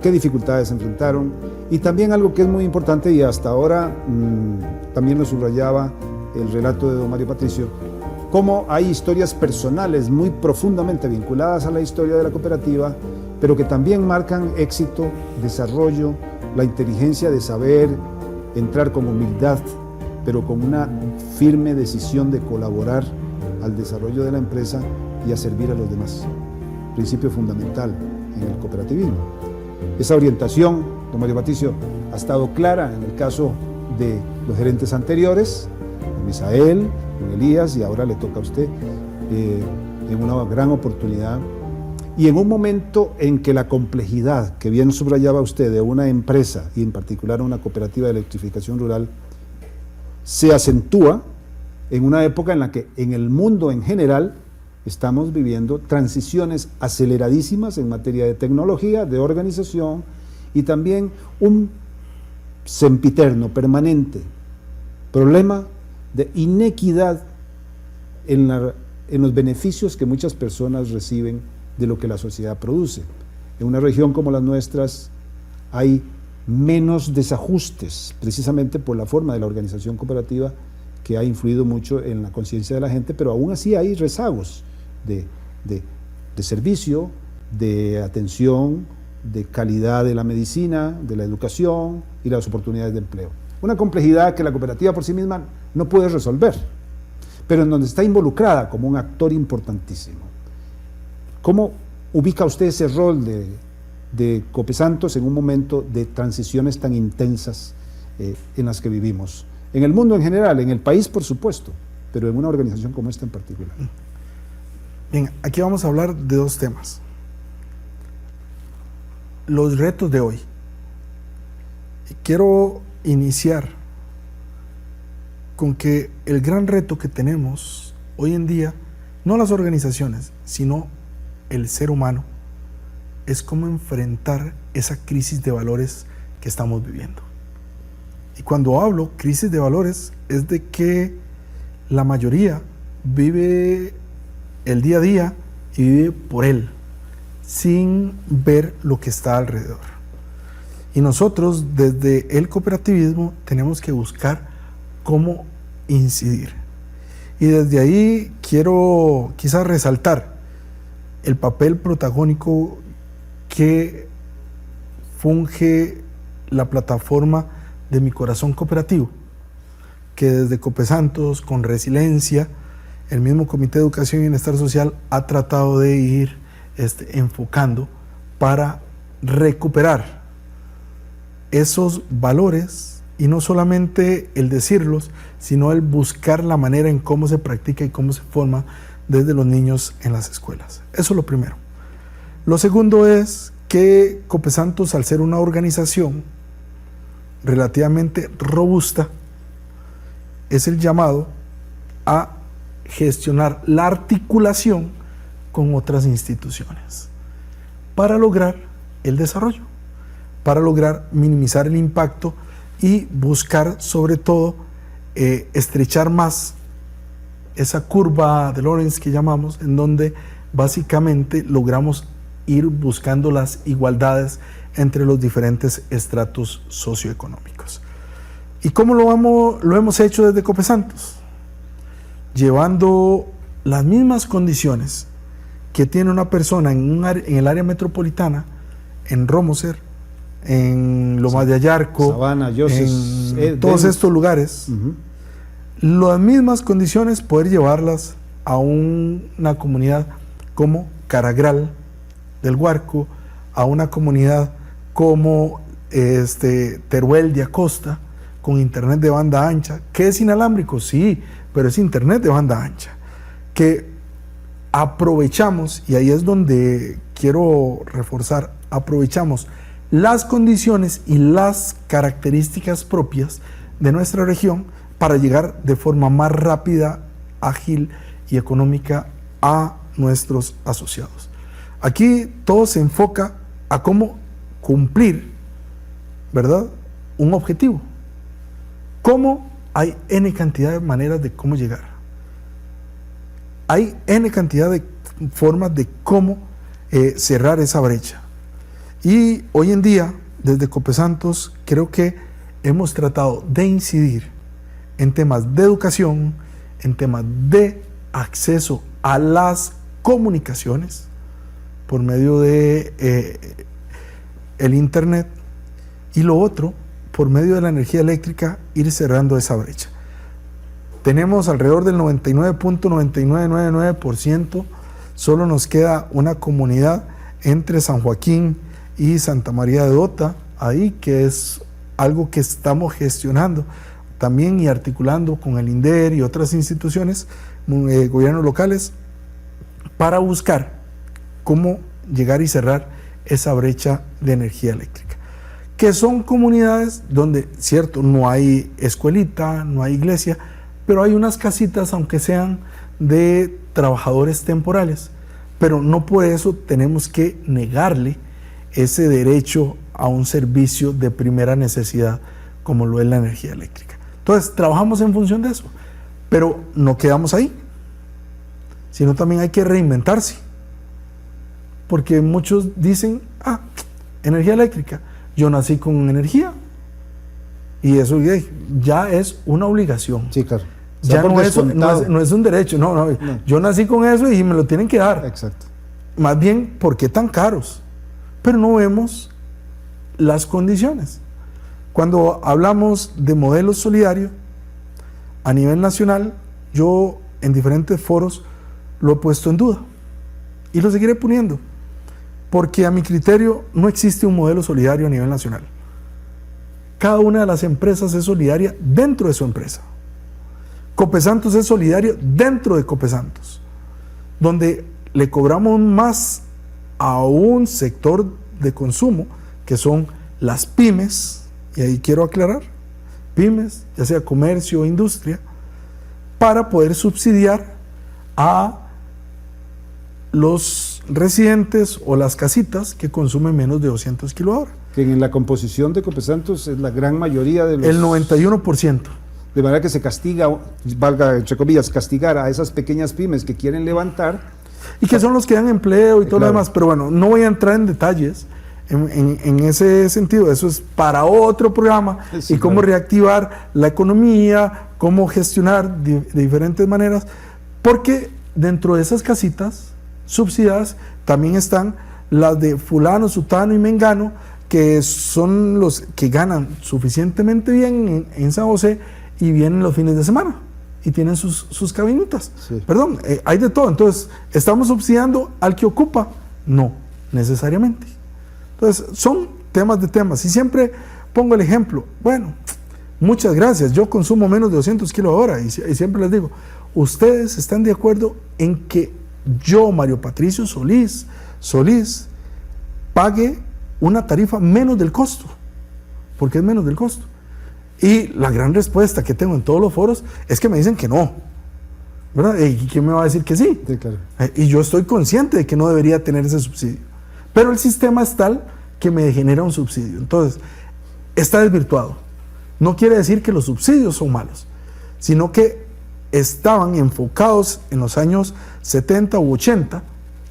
dificultades enfrentaron, y también algo que es muy importante y hasta ahora también lo subrayaba el relato de don Mario Patricio, cómo hay historias personales muy profundamente vinculadas a la historia de la cooperativa pero que también marcan éxito, desarrollo, la inteligencia de saber entrar con humildad, pero con una firme decisión de colaborar al desarrollo de la empresa y a servir a los demás. Principio fundamental en el cooperativismo. Esa orientación, don Mario Patricio, ha estado clara en el caso de los gerentes anteriores, don Misael, don Elías, y ahora le toca a usted, en una gran oportunidad y en un momento en que la complejidad que bien subrayaba usted de una empresa y en particular una cooperativa de electrificación rural se acentúa en una época en la que en el mundo en general estamos viviendo transiciones aceleradísimas en materia de tecnología, de organización y también un sempiterno, permanente problema de inequidad en los beneficios que muchas personas reciben de lo que la sociedad produce. En una región como las nuestras hay menos desajustes, precisamente por la forma de la organización cooperativa que ha influido mucho en la conciencia de la gente, pero aún así hay rezagos de servicio, de atención, de calidad de la medicina, de la educación y las oportunidades de empleo. Una complejidad que la cooperativa por sí misma no puede resolver, pero en donde está involucrada como un actor importantísimo. ¿Cómo ubica usted ese rol de Copesantos en un momento de transiciones tan intensas en las que vivimos? En el mundo en general, en el país por supuesto, pero en una organización como esta en particular. Bien, aquí vamos a hablar de dos temas. Los retos de hoy. Quiero iniciar con que el gran reto que tenemos hoy en día, no las organizaciones, sino el ser humano, es cómo enfrentar esa crisis de valores que estamos viviendo. Y cuando hablo crisis de valores, es de que la mayoría vive el día a día y vive por él, sin ver lo que está alrededor. Y nosotros desde el cooperativismo tenemos que buscar cómo incidir. Y desde ahí quiero quizás resaltar el papel protagónico que funge la plataforma de Mi Corazón Cooperativo, que desde Copesantos, con resiliencia, el mismo Comité de Educación y Bienestar Social ha tratado de ir enfocando para recuperar esos valores, y no solamente el decirlos, sino el buscar la manera en cómo se practica y cómo se forma desde los niños en las escuelas. Eso es lo primero. Lo segundo es que Copesantos, al ser una organización relativamente robusta, es el llamado a gestionar la articulación con otras instituciones para lograr el desarrollo, para lograr minimizar el impacto y buscar sobre todo estrechar más esa curva de Lorenz que llamamos, en donde básicamente logramos ir buscando las igualdades entre los diferentes estratos socioeconómicos. ¿Y cómo lo hemos hecho desde Copesantos? Llevando las mismas condiciones que tiene una persona en el área metropolitana, en Romoser, en Lomas de Ayarco, Sabana, Yoses, en todos estos lugares, las mismas condiciones, poder llevarlas a una comunidad como Caragral del Guarco, a una comunidad como Teruel de Acosta, con internet de banda ancha, que es inalámbrico, sí, pero es internet de banda ancha, que aprovechamos, y ahí es donde quiero reforzar, aprovechamos las condiciones y las características propias de nuestra región para llegar de forma más rápida, ágil y económica a nuestros asociados. Aquí todo se enfoca a cómo cumplir, ¿verdad?, un objetivo. ¿Cómo? Hay N cantidad de maneras de cómo llegar. Hay N cantidad de formas de cómo cerrar esa brecha. Y hoy en día, desde Copesantos, creo que hemos tratado de incidir en temas de educación, en temas de acceso a las comunicaciones, por medio de el internet, y lo otro, por medio de la energía eléctrica, ir cerrando esa brecha. Tenemos alrededor del 99.9999%, solo nos queda una comunidad entre San Joaquín y Santa María de Dota, ahí, que es algo que estamos gestionando también y articulando con el INDER y otras instituciones, gobiernos locales, para buscar cómo llegar y cerrar esa brecha de energía eléctrica, que son comunidades donde, cierto, no hay escuelita, no hay iglesia, pero hay unas casitas, aunque sean de trabajadores temporales, pero no por eso tenemos que negarle ese derecho a un servicio de primera necesidad como lo es la energía eléctrica. Entonces, trabajamos en función de eso, pero no quedamos ahí, sino también hay que reinventarse, porque muchos dicen, energía eléctrica, yo nací con energía, y eso ya es una obligación. Sí, claro. Ya no es un derecho, no, yo nací con eso y me lo tienen que dar. Exacto. Más bien, ¿por qué tan caros? Pero no vemos las condiciones. Cuando hablamos de modelo solidario a nivel nacional, yo en diferentes foros lo he puesto en duda y lo seguiré poniendo, porque a mi criterio no existe un modelo solidario a nivel nacional. Cada una de las empresas es solidaria dentro de su empresa. Copesantos es solidario dentro de Copesantos, donde le cobramos más a un sector de consumo, que son las pymes, y ahí quiero aclarar, pymes, ya sea comercio o industria, para poder subsidiar a los residentes o las casitas que consumen menos de 200 kWh. Que en la composición de Copesantos es la gran mayoría de los... El 91%. De manera que se castiga, valga entre comillas, castigar a esas pequeñas pymes que quieren levantar. Y que son los que dan empleo y todo claro. lo demás. Pero bueno, no voy a entrar en detalles en ese sentido. Eso es para otro programa. Sí, y cómo claro. reactivar la economía, cómo gestionar de diferentes maneras. Porque dentro de esas casitas subsidiadas también están las de fulano, sutano y mengano, que son los que ganan suficientemente bien en San José y vienen los fines de semana y tienen sus cabinitas. Sí. Perdón, hay de todo. Entonces, ¿estamos subsidiando al que ocupa? No, necesariamente. Entonces, son temas de temas. Y siempre pongo el ejemplo. Bueno, muchas gracias. Yo consumo menos de 200 kWh y siempre les digo, ¿ustedes están de acuerdo en que yo, Mario Patricio Solís, pague una tarifa menos del costo? Porque es menos del costo. Y la gran respuesta que tengo en todos los foros es que me dicen que no, ¿verdad? ¿Y quién me va a decir que sí? Sí, claro. Y yo estoy consciente de que no debería tener ese subsidio, pero el sistema es tal que me genera un subsidio. Entonces, está desvirtuado. No quiere decir que los subsidios son malos, sino que estaban enfocados en los años 70 u 80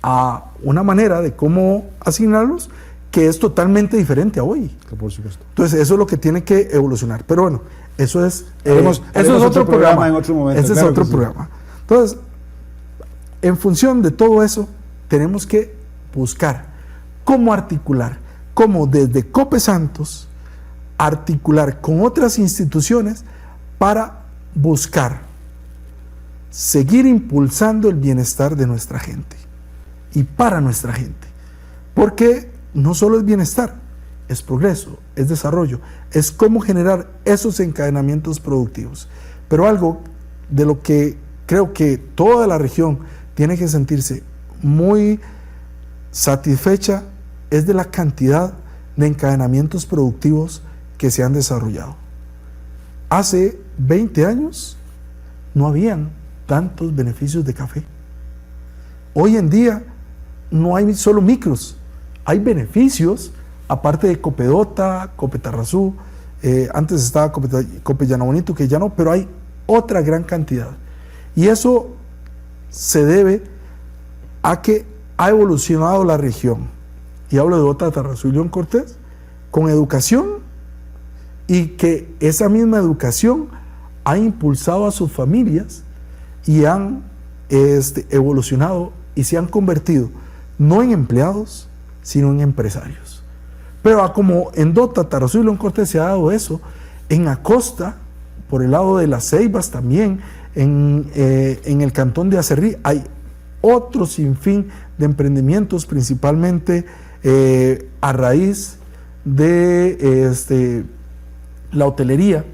a una manera de cómo asignarlos que es totalmente diferente a hoy. Por supuesto. Entonces, eso es lo que tiene que evolucionar. Pero bueno, eso es Haremos otro programa en otro momento. Ese Claro es otro que sí. programa. Entonces, en función de todo eso, tenemos que buscar cómo articular, cómo desde Copesantos articular con otras instituciones para buscar seguir impulsando el bienestar de nuestra gente y para nuestra gente. Porque no solo es bienestar, es progreso, es desarrollo, es cómo generar esos encadenamientos productivos. Pero algo de lo que creo que toda la región tiene que sentirse muy satisfecha es de la cantidad de encadenamientos productivos que se han desarrollado. Hace 20 años no habían tantos beneficios de café. Hoy en día no hay solo micros, hay beneficios, aparte de Copedota, Copetarrazú, antes estaba Copellano Bonito, que ya no, pero hay otra gran cantidad. Y eso se debe a que ha evolucionado la región. Y hablo de Ota, Tarrazú y León Cortés, con educación, y que esa misma educación ha impulsado a sus familias y han evolucionado y se han convertido no en empleados, sino en empresarios. Pero como en Dota, Tarazú y León Cortés se ha dado eso, en Acosta, por el lado de las Ceibas también, en el cantón de Acerrí, hay otro sinfín de emprendimientos, principalmente a raíz de la hotelería,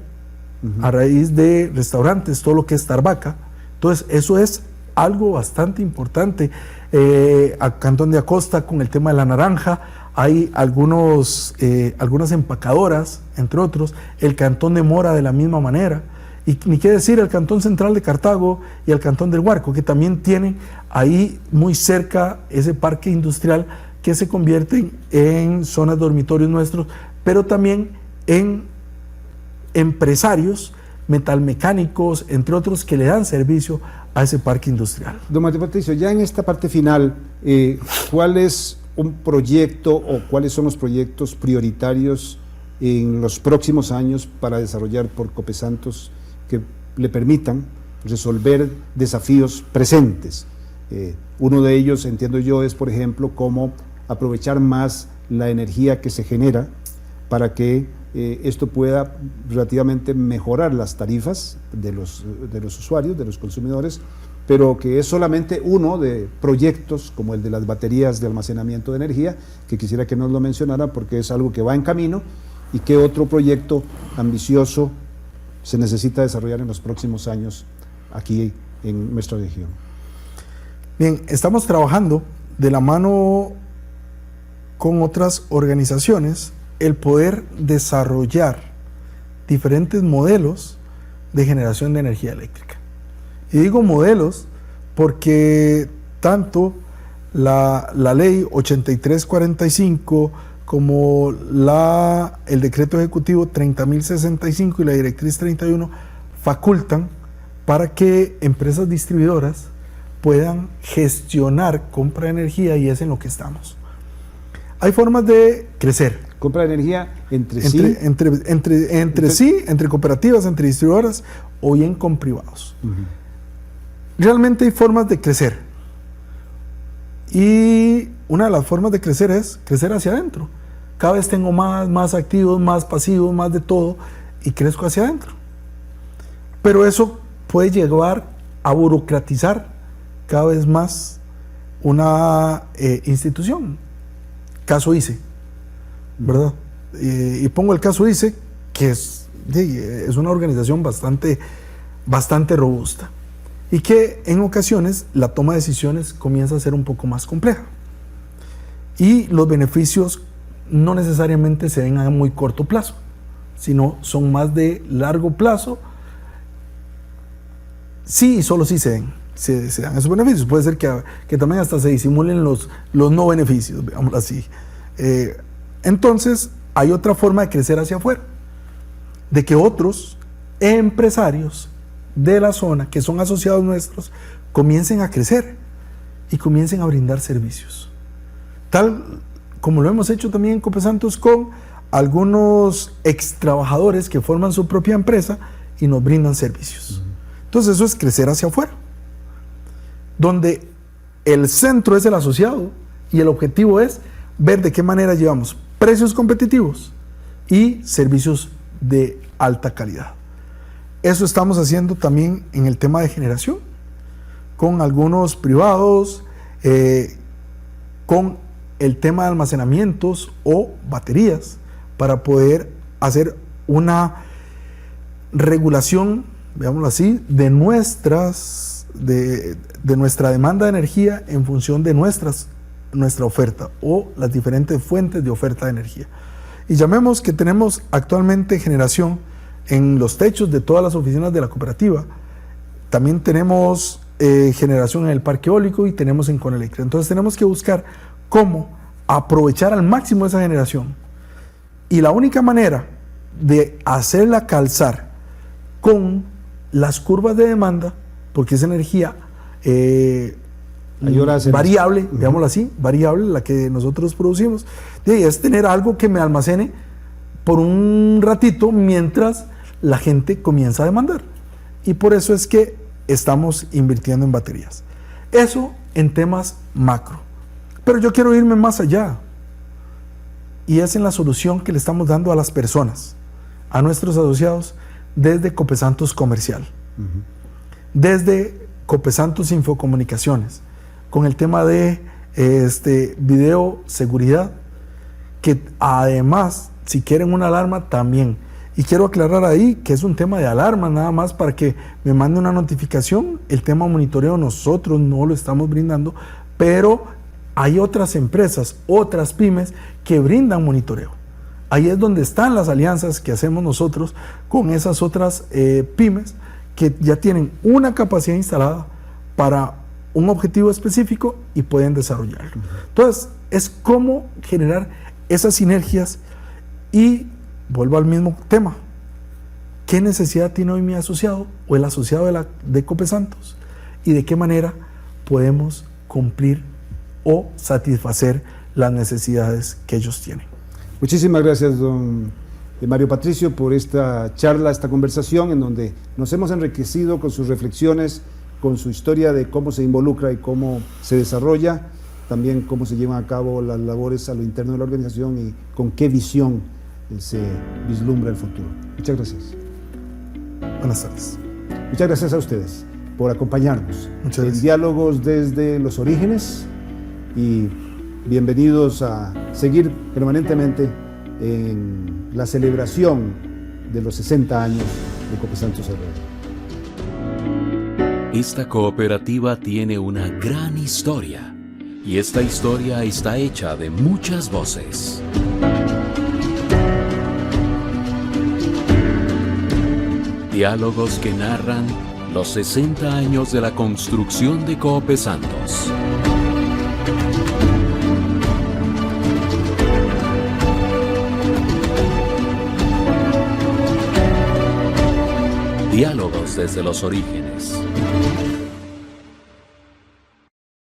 a raíz de restaurantes, todo lo que es Tarbaca. Entonces, eso es algo bastante importante. Al cantón de Acosta, con el tema de la naranja, hay algunas empacadoras, entre otros. El cantón de Mora, de la misma manera. Y ni qué decir el cantón central de Cartago y el cantón del Huarco, que también tienen ahí muy cerca ese parque industrial que se convierten en zonas dormitorios nuestros, pero también en empresarios metalmecánicos, entre otros, que le dan servicio a ese parque industrial. Don Mateo Patricio, ya en esta parte final, ¿cuál es un proyecto o cuáles son los proyectos prioritarios en los próximos años para desarrollar por Copesantos que le permitan resolver desafíos presentes? Uno de ellos, entiendo yo, es, por ejemplo, cómo aprovechar más la energía que se genera para que esto pueda relativamente mejorar las tarifas de los usuarios, de los consumidores, pero que es solamente uno de proyectos como el de las baterías de almacenamiento de energía, que quisiera que nos lo mencionara porque es algo que va en camino. ¿Y qué otro proyecto ambicioso se necesita desarrollar en los próximos años aquí en nuestra región? Bien, estamos trabajando de la mano con otras organizaciones el poder desarrollar diferentes modelos de generación de energía eléctrica. Y digo modelos porque tanto la ley 8345 como el decreto ejecutivo 30.065 y la directriz 31 facultan para que empresas distribuidoras puedan gestionar compra de energía, y es en lo que estamos. Hay formas de crecer. Compra de energía entre cooperativas, entre distribuidoras o bien con privados. Uh-huh. Realmente hay formas de crecer. Y una de las formas de crecer es crecer hacia adentro. Cada vez tengo más activos, más pasivos, más de todo, y crezco hacia adentro. Pero eso puede llevar a burocratizar cada vez más una institución. Caso ICE, ¿verdad? Y pongo el caso ICE, que es una organización bastante robusta, y que en ocasiones la toma de decisiones comienza a ser un poco más compleja. Y los beneficios no necesariamente se ven a muy corto plazo, sino son más de largo plazo. Sí, y solo sí se dan esos beneficios. Puede ser que también hasta se disimulen los no beneficios, veámoslo así. Entonces, hay otra forma de crecer hacia afuera, de que otros empresarios de la zona, que son asociados nuestros, comiencen a crecer y comiencen a brindar servicios. Tal como lo hemos hecho también en Copesantos con algunos ex trabajadores que forman su propia empresa y nos brindan servicios. Entonces, eso es crecer hacia afuera, donde el centro es el asociado y el objetivo es ver de qué manera llevamos precios competitivos y servicios de alta calidad. Eso estamos haciendo también en el tema de generación, con algunos privados, con el tema de almacenamientos o baterías, para poder hacer una regulación, veámoslo así, de nuestra demanda de energía en función de nuestra oferta o las diferentes fuentes de oferta de energía. Y llamemos que tenemos actualmente generación en los techos de todas las oficinas de la cooperativa. También tenemos generación en el parque eólico y tenemos en Conelectra. Entonces tenemos que buscar cómo aprovechar al máximo esa generación. Y la única manera de hacerla calzar con las curvas de demanda, porque es energía variable, veámoslo así, variable, la que nosotros producimos, es tener algo que me almacene por un ratito mientras la gente comienza a demandar. Y por eso es que estamos invirtiendo en baterías. Eso en temas macro. Pero yo quiero irme más allá. Y es en la solución que le estamos dando a las personas, a nuestros asociados, desde Copesantos Comercial, desde Copesantos Infocomunicaciones, con el tema de video seguridad, que además, si quieren una alarma, también. Y quiero aclarar ahí que es un tema de alarma, nada más para que me mande una notificación. El tema monitoreo nosotros no lo estamos brindando, pero hay otras empresas, otras pymes que brindan monitoreo. Ahí es donde están las alianzas que hacemos nosotros con esas otras pymes que ya tienen una capacidad instalada para un objetivo específico y pueden desarrollarlo. Entonces, es cómo generar esas sinergias y vuelvo al mismo tema. ¿Qué necesidad tiene hoy mi asociado o el asociado de Copesantos? ¿Y de qué manera podemos cumplir o satisfacer las necesidades que ellos tienen? Muchísimas gracias, don Mario Patricio, por esta charla, esta conversación en donde nos hemos enriquecido con sus reflexiones, con su historia de cómo se involucra y cómo se desarrolla, también cómo se llevan a cabo las labores a lo interno de la organización y con qué visión se vislumbra el futuro. Muchas gracias. Buenas tardes. Muchas gracias a ustedes por acompañarnos Muchas gracias. en Diálogos desde los Orígenes y bienvenidos a seguir permanentemente en la celebración de los 60 años de Copesantos Herrera. Esta cooperativa tiene una gran historia y esta historia está hecha de muchas voces. Diálogos que narran los 60 años de la construcción de Copesantos. Diálogos desde los orígenes.